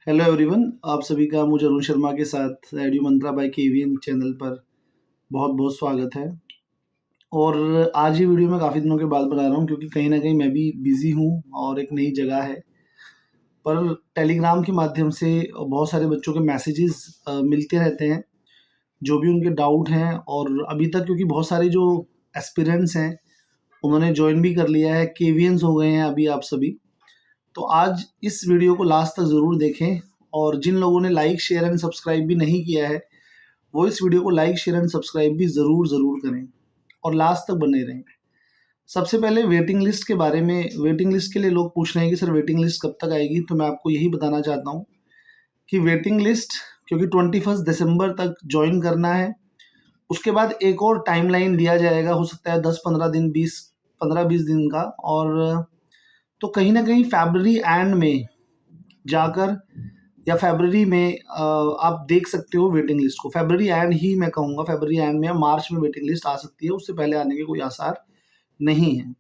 Hello everyone, आप सभी का मुझे अरुण शर्मा के साथ रेडियो मंत्रा बाय केवीएन चैनल पर बहुत बहुत स्वागत है। और आज ये वीडियो मैं काफ़ी दिनों के बाद बना रहा हूँ क्योंकि कहीं ना कहीं मैं भी बिज़ी हूँ और एक नई जगह है। पर टेलीग्राम के माध्यम से बहुत सारे बच्चों के मैसेजेस मिलते रहते हैं, जो भी उनके डाउट हैं। और अभी तक क्योंकि बहुत सारे जो एस्पिरेंट्स हैं उन्होंने ज्वाइन भी कर लिया है, केवीएंस हो गए हैं अभी आप सभी। तो आज इस वीडियो को लास्ट तक ज़रूर देखें, और जिन लोगों ने लाइक शेयर एंड सब्सक्राइब भी नहीं किया है वो इस वीडियो को लाइक शेयर एंड सब्सक्राइब भी ज़रूर करें और लास्ट तक बने रहें। सबसे पहले वेटिंग लिस्ट के बारे में, वेटिंग लिस्ट के लिए लोग पूछ रहे हैं कि सर वेटिंग लिस्ट कब तक आएगी, तो मैं आपको यही बताना चाहता हूँ कि वेटिंग लिस्ट क्योंकि 21 दिसंबर तक ज्वाइन करना है, उसके बाद एक और टाइमलाइन दिया जाएगा, हो सकता है 10-15 दिन, 15-20 दिन का। और तो कहीं ना कहीं फरवरी एंड में जाकर या फरवरी में आप देख सकते हो वेटिंग लिस्ट को। फरवरी एंड ही मैं कहूँगा, फरवरी एंड में या मार्च में वेटिंग लिस्ट आ सकती है, उससे पहले आने के कोई आसार नहीं है।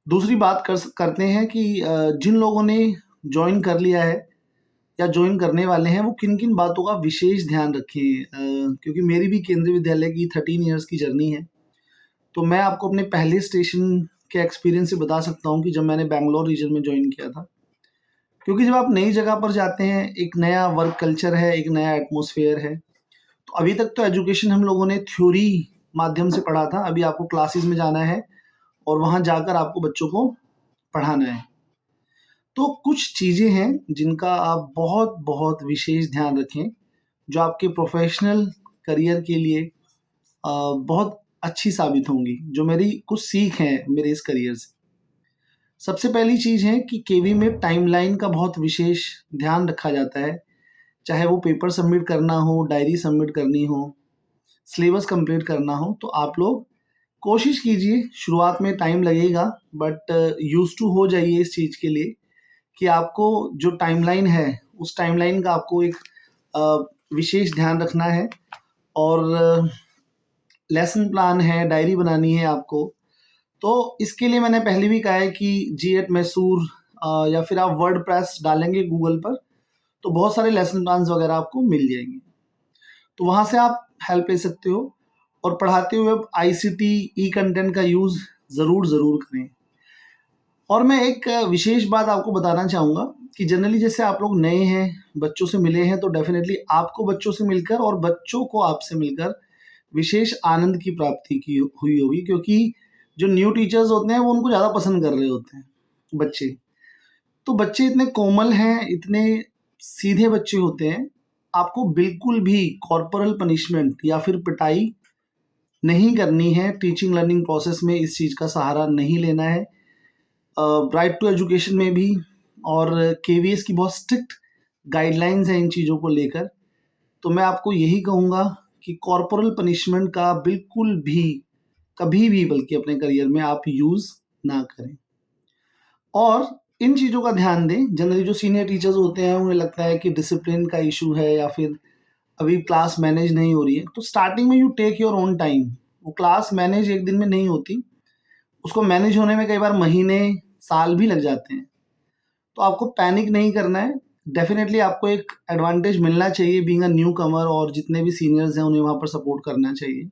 दूसरी बात करते हैं कि जिन लोगों ने ज्वाइन कर लिया है या ज्वाइन करने वाले हैं वो किन किन बातों का विशेष ध्यान रखें, क्योंकि मेरी भी केंद्रीय विद्यालय की 13 ईयर्स की जर्नी है। तो मैं आपको अपने पहले स्टेशन के एक्सपीरियंस से बता सकता हूँ कि जब मैंने बैंगलोर रीजन में ज्वाइन किया था। क्योंकि जब आप नई जगह पर जाते हैं, एक नया वर्क कल्चर है, एक नया एटमॉस्फेयर है। तो अभी तक तो एजुकेशन हम लोगों ने थ्योरी माध्यम से पढ़ा था, अभी आपको क्लासेस में जाना है और वहाँ जाकर आपको बच्चों को पढ़ाना है। तो कुछ चीज़ें हैं जिनका आप बहुत बहुत विशेष ध्यान रखें, जो आपके प्रोफेशनल करियर के लिए बहुत अच्छी साबित होंगी, जो मेरी कुछ सीख है मेरे इस करियर से। सबसे पहली चीज़ है कि केवी में टाइमलाइन का बहुत विशेष ध्यान रखा जाता है। चाहे वो पेपर सबमिट करना हो, डायरी सबमिट करनी हो, सिलेबस कंप्लीट करना हो, तो आप लोग कोशिश कीजिए। शुरुआत में टाइम लगेगा, बट यूज़ टू हो जाइए इस चीज़ के लिए कि आपको जो टाइमलाइन है उस टाइमलाइन का आपको एक विशेष ध्यान रखना है। और लेसन प्लान है, डायरी बनानी है आपको। तो इसके लिए मैंने पहले भी कहा है कि जी एट मैसूर या फिर आप वर्ड प्रेस डालेंगे गूगल पर तो बहुत सारे लेसन प्लान्स वगैरह आपको मिल जाएंगे, तो वहाँ से आप हेल्प ले सकते हो। और पढ़ाते हुए आईसीटी ई कंटेंट का यूज़ ज़रूर करें। और मैं एक विशेष बात आपको बताना चाहूँगा कि जनरली जैसे आप लोग नए हैं, बच्चों से मिले हैं, तो डेफिनेटली आपको बच्चों से मिलकर और बच्चों को आपसे मिलकर विशेष आनंद की प्राप्ति की हुई होगी, क्योंकि जो न्यू टीचर्स होते हैं वो उनको ज़्यादा पसंद कर रहे होते हैं बच्चे। तो बच्चे इतने कोमल हैं, इतने सीधे बच्चे होते हैं, आपको बिल्कुल भी कॉर्पोरल पनिशमेंट या फिर पिटाई नहीं करनी है। टीचिंग लर्निंग प्रोसेस में इस चीज़ का सहारा नहीं लेना है। राइट टू एजुकेशन में भी और केवीएस की बहुत स्ट्रिक्ट गाइडलाइंस हैं इन चीज़ों को लेकर। तो मैं आपको यही कहूँगा कि कॉर्पोरल पनिशमेंट का बिल्कुल भी, कभी भी, बल्कि अपने करियर में आप यूज़ ना करें। और इन चीज़ों का ध्यान दें। जनरली जो सीनियर टीचर्स होते हैं उन्हें लगता है कि डिसिप्लिन का इशू है या फिर अभी क्लास मैनेज नहीं हो रही है, तो स्टार्टिंग में you take your own time. वो क्लास मैनेज एक दिन में नहीं होती, उसको मैनेज होने में कई बार महीने, साल भी लग जाते हैं। तो आपको पैनिक नहीं करना है। डेफिनेटली आपको एक एडवांटेज मिलना चाहिए बीइंग अ न्यू कमर, और जितने भी सीनियर्स हैं उन्हें वहाँ पर सपोर्ट करना चाहिए।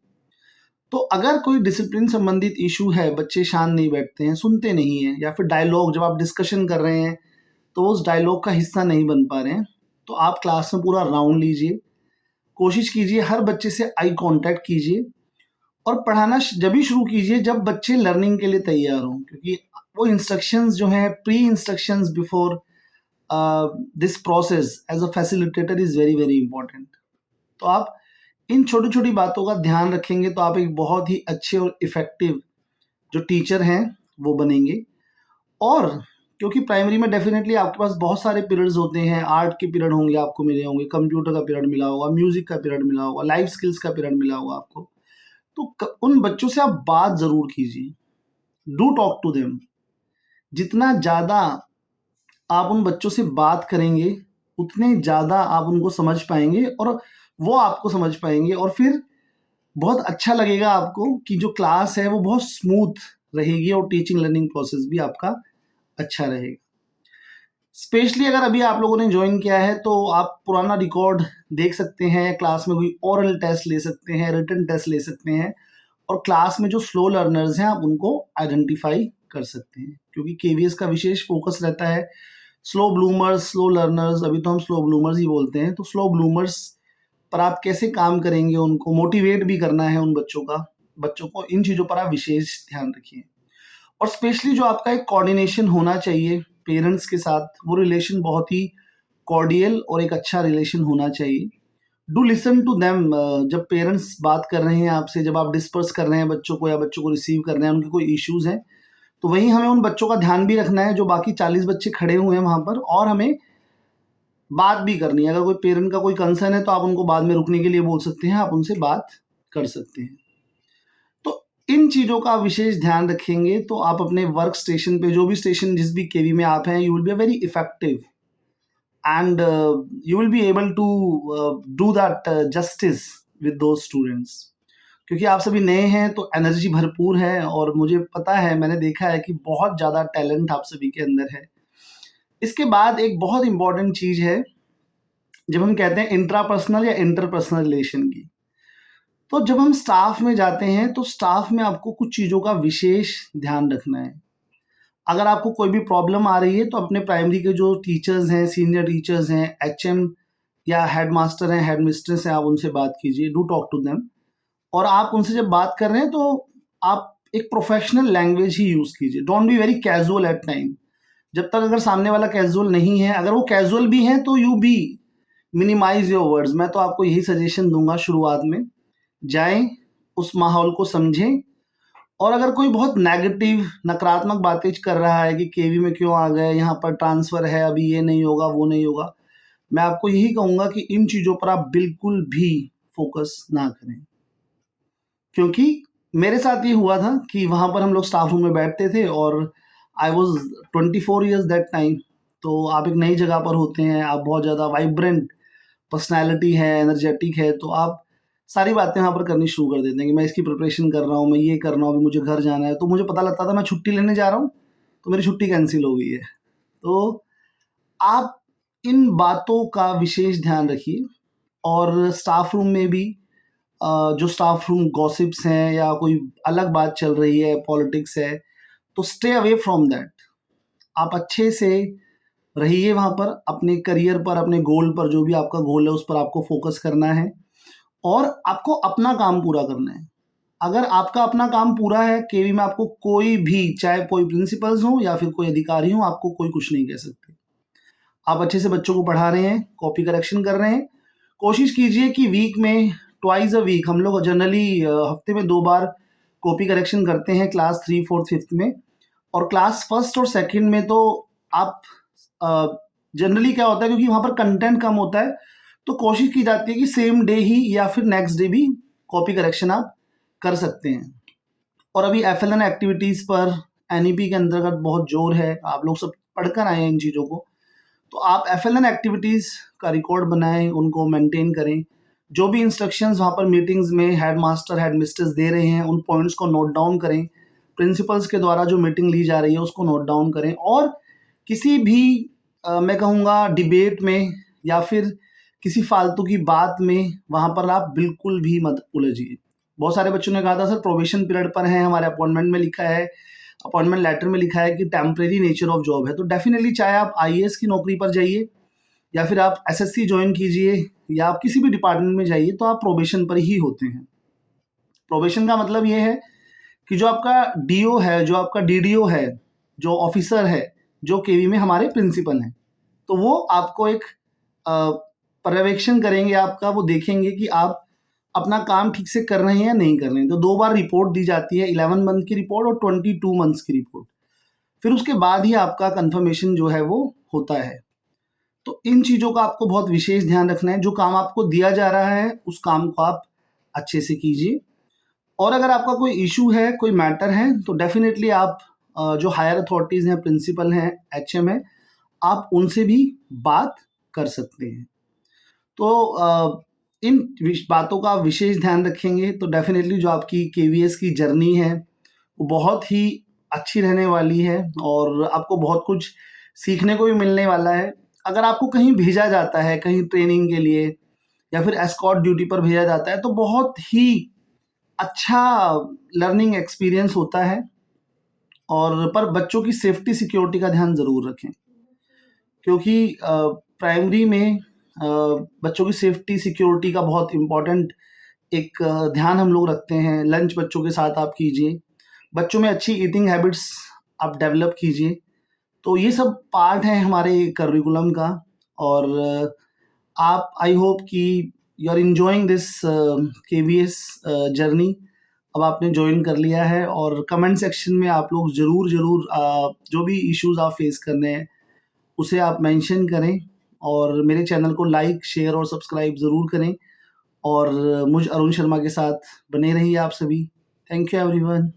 तो अगर कोई डिसिप्लिन संबंधित इशू है, बच्चे शांत नहीं बैठते हैं, सुनते नहीं हैं, या फिर डायलॉग जब आप डिस्कशन कर रहे हैं तो उस डायलॉग का हिस्सा नहीं बन पा रहे हैं, तो आप क्लास में पूरा राउंड लीजिए। कोशिश कीजिए हर बच्चे से आई कांटेक्ट कीजिए और पढ़ाना जब भी शुरू कीजिए जब बच्चे लर्निंग के लिए तैयार हों, क्योंकि वो इंस्ट्रक्शंस जो हैं, pre instructions before this process as a facilitator is very important. तो आप इन छोटी छोटी बातों का ध्यान रखेंगे तो आप एक बहुत ही अच्छे और इफ़ेक्टिव जो टीचर हैं वो बनेंगे। और क्योंकि प्राइमरी में डेफिनेटली आपके पास बहुत सारे पीरियड्स होते हैं, आर्ट के पीरियड होंगे, आपको मिले होंगे, कंप्यूटर का पीरियड मिला होगा, म्यूजिक का पीरियड मिला होगा, लाइफ स्किल्स का पीरियड मिला होगा आपको। तो उन बच्चों से आप बात ज़रूर कीजिए, डू टॉक टू देम। जितना ज़्यादा आप उन बच्चों से बात करेंगे उतने ज़्यादा आप उनको समझ पाएंगे और वो आपको समझ पाएंगे, और फिर बहुत अच्छा लगेगा आपको कि जो क्लास है वो बहुत स्मूथ रहेगी और टीचिंग लर्निंग प्रोसेस भी आपका अच्छा रहेगा। स्पेशली अगर अभी आप लोगों ने ज्वाइन किया है तो आप पुराना रिकॉर्ड देख सकते हैं, क्लास में कोई ओरल टेस्ट ले सकते हैं, रिटन टेस्ट ले सकते हैं, और क्लास में जो स्लो लर्नर्स हैं आप उनको आइडेंटिफाई कर सकते हैं, क्योंकि केवीएस का विशेष फोकस रहता है स्लो ब्लूमर्स, स्लो लर्नर्स, अभी तो हम स्लो ब्लूमर्स ही बोलते हैं, तो स्लो ब्लूमर्स पर आप कैसे काम करेंगे, उनको मोटिवेट भी करना है उन बच्चों को, इन चीज़ों पर आप विशेष ध्यान रखिए। और स्पेशली जो आपका एक कोऑर्डिनेशन होना चाहिए पेरेंट्स के साथ, वो रिलेशन बहुत ही कॉर्डियल और एक अच्छा रिलेशन होना चाहिए। Do listen to them. जब पेरेंट्स बात कर रहे हैं आपसे, जब आप डिस्पर्स कर रहे हैं बच्चों को या बच्चों को रिसीव कर रहे हैं, उनके कोई इश्यूज़ हैं, तो वहीं हमें उन बच्चों का ध्यान भी रखना है जो बाकी 40 बच्चे खड़े हुए हैं वहाँ पर, और हमें बात भी करनी है। अगर कोई पेरेंट का कोई कंसर्न है तो आप उनको बाद में रुकने के लिए बोल सकते हैं, आप उनसे बात कर सकते हैं। तो इन चीज़ों का विशेष ध्यान रखेंगे तो आप अपने वर्क स्टेशन पे, जो भी स्टेशन जिस भी केवी में आप हैं, you will be very effective and you will be able to do that justice with those students. क्योंकि आप सभी नए हैं तो एनर्जी भरपूर है, और मुझे पता है, मैंने देखा है कि बहुत ज़्यादा टैलेंट आप सभी के अंदर है। इसके बाद एक बहुत इंपॉर्टेंट चीज़ है, जब हम कहते हैं इंट्रापर्सनल या इंटरपर्सनल रिलेशन की, तो जब हम स्टाफ में जाते हैं तो स्टाफ में आपको कुछ चीज़ों का विशेष ध्यान रखना है। अगर आपको कोई भी प्रॉब्लम आ रही है तो अपने प्राइमरी के जो टीचर्स हैं, सीनियर टीचर्स हैं, एचएम या हेड मास्टर हैं, हेड मिस्ट्रेस हैं, आप उनसे बात कीजिए, डू टॉक टू देम। और आप उनसे जब बात कर रहे हैं तो आप एक प्रोफेशनल लैंग्वेज ही यूज़ कीजिए, don't be very casual at time. जब तक अगर सामने वाला कैजुअल नहीं है, अगर वो कैजुअल भी है तो you be minimize your words. मैं तो आपको यही सजेशन दूंगा, शुरुआत में जाएं, उस माहौल को समझें, और अगर कोई बहुत नेगेटिव नकारात्मक बातें कर रहा है कि केवी में क्यों आ गए, यहाँ पर ट्रांसफ़र है, अभी ये नहीं होगा, वो नहीं होगा, मैं आपको यही कहूँगा कि इन चीज़ों पर आप बिल्कुल भी फोकस ना करें। क्योंकि मेरे साथ ये हुआ था कि वहाँ पर हम लोग स्टाफ रूम में बैठते थे, और I was 24 years that time. तो आप एक नई जगह पर होते हैं, आप बहुत ज़्यादा वाइब्रेंट पर्सनैलिटी है, एनर्जेटिक है, तो आप सारी बातें वहाँ पर करनी शुरू कर देते हैं कि मैं इसकी प्रिपरेशन कर रहा हूँ, मैं ये कर रहा हूँ, अभी मुझे घर जाना है। तो मुझे पता लगता था मैं छुट्टी लेने जा रहा हूँ, तो मेरी छुट्टी कैंसिल हो गई है। तो आप इन बातों का विशेष ध्यान रखिए। और स्टाफ रूम में भी जो स्टाफ रूम गॉसिप्स हैं या कोई अलग बात चल रही है, पॉलिटिक्स है, तो स्टे अवे फ्रॉम दैट। आप अच्छे से रहिए वहाँ पर, अपने करियर पर, अपने गोल पर, जो भी आपका गोल है उस पर आपको फोकस करना है, और आपको अपना काम पूरा करना है। अगर आपका अपना काम पूरा है, केवी में आपको कोई भी, चाहे कोई प्रिंसिपल्स हो या फिर कोई अधिकारी हो, आपको कोई कुछ नहीं कह सकते। आप अच्छे से बच्चों को पढ़ा रहे हैं, कॉपी करेक्शन कर रहे हैं, कोशिश कीजिए कि वीक में ट्वाइस अ वीक, हम लोग जनरली हफ्ते में 2 बार कॉपी करेक्शन करते हैं, क्लास 3, 4, 5th में। और क्लास फर्स्ट और सेकंड में तो आप जनरली क्या होता है, क्योंकि वहाँ पर कंटेंट कम होता है, तो कोशिश की जाती है कि सेम डे ही या फिर नेक्स्ट डे भी कॉपी करेक्शन आप कर सकते हैं। और अभी एफएलएन एक्टिविटीज़ पर एनईपी के अंतर्गत बहुत जोर है, आप लोग सब पढ़कर आए हैं इन चीज़ों को, तो आप एफएलएन एक्टिविटीज़ का रिकॉर्ड बनाएं, उनको मेंटेन करें। जो भी इंस्ट्रक्शंस वहाँ पर मीटिंग्स में हेड मास्टर, हेड मिस्ट्रेस दे रहे हैं, उन पॉइंट्स को नोट डाउन करें। प्रिंसिपल्स के द्वारा जो मीटिंग ली जा रही है उसको नोट डाउन करें। और किसी भी मैं कहूँगा डिबेट में या फिर किसी फालतू की बात में वहाँ पर आप बिल्कुल भी मत उलझिए। बहुत सारे बच्चों ने कहा था सर प्रोबेशन पीरियड पर हैं, हमारे अपॉइंटमेंट में लिखा है, अपॉइंटमेंट लेटर में लिखा है कि टेम्परेरी नेचर ऑफ जॉब है। तो डेफिनेटली चाहे आप आईएएस की नौकरी पर जाइए या फिर आप एसएससी ज्वाइन कीजिए या आप किसी भी डिपार्टमेंट में जाइए, तो आप प्रोबेशन पर ही होते हैं। प्रोबेशन का मतलब ये है कि जो आपका डीओ है, जो आपका डीडीओ है, जो ऑफिसर है, जो केवी में हमारे प्रिंसिपल हैं, तो वो आपको एक पर्यवेक्षण करेंगे आपका, वो देखेंगे कि आप अपना काम ठीक से कर रहे हैं या नहीं कर रहे हैं। तो 2 बार रिपोर्ट दी जाती है, 11 मंथ की रिपोर्ट और 22 मंथ्स की रिपोर्ट। फिर उसके बाद ही आपका कंफर्मेशन जो है वो होता है। तो इन चीज़ों का आपको बहुत विशेष ध्यान रखना है। जो काम आपको दिया जा रहा है उस काम को आप अच्छे से कीजिए। और अगर आपका कोई इशू है, कोई मैटर है, तो डेफिनेटली आप जो हायर अथॉरिटीज़ हैं, प्रिंसिपल हैं, एचएम हैं, आप उनसे भी बात कर सकते हैं। तो इन बातों का विशेष ध्यान रखेंगे तो डेफिनेटली जो आपकी केवीएस की जर्नी है वो बहुत ही अच्छी रहने वाली है, और आपको बहुत कुछ सीखने को भी मिलने वाला है। अगर आपको कहीं भेजा जाता है, कहीं ट्रेनिंग के लिए या फिर एस्कॉर्ट ड्यूटी पर भेजा जाता है, तो बहुत ही अच्छा लर्निंग एक्सपीरियंस होता है। और पर बच्चों की सेफ्टी सिक्योरिटी का ध्यान ज़रूर रखें, क्योंकि प्राइमरी में बच्चों की सेफ्टी सिक्योरिटी का बहुत इम्पोर्टेंट एक ध्यान हम लोग रखते हैं। लंच बच्चों के साथ आप कीजिए, बच्चों में अच्छी ईटिंग हैबिट्स आप डेवलप कीजिए। तो ये सब पार्ट है हमारे करिकुलम का। और आप, आई होप कि you are enjoying this KVS journey. अब आपने ज्वाइन कर लिया है, और कमेंट सेक्शन में आप लोग ज़रूर जो भी इश्यूज आप फेस कर रहे हैं उसे आप मेंशन करें, और मेरे चैनल को लाइक, शेयर और सब्सक्राइब ज़रूर करें। और मुझ अरुण शर्मा के साथ बने रहिए आप सभी। Thank you everyone.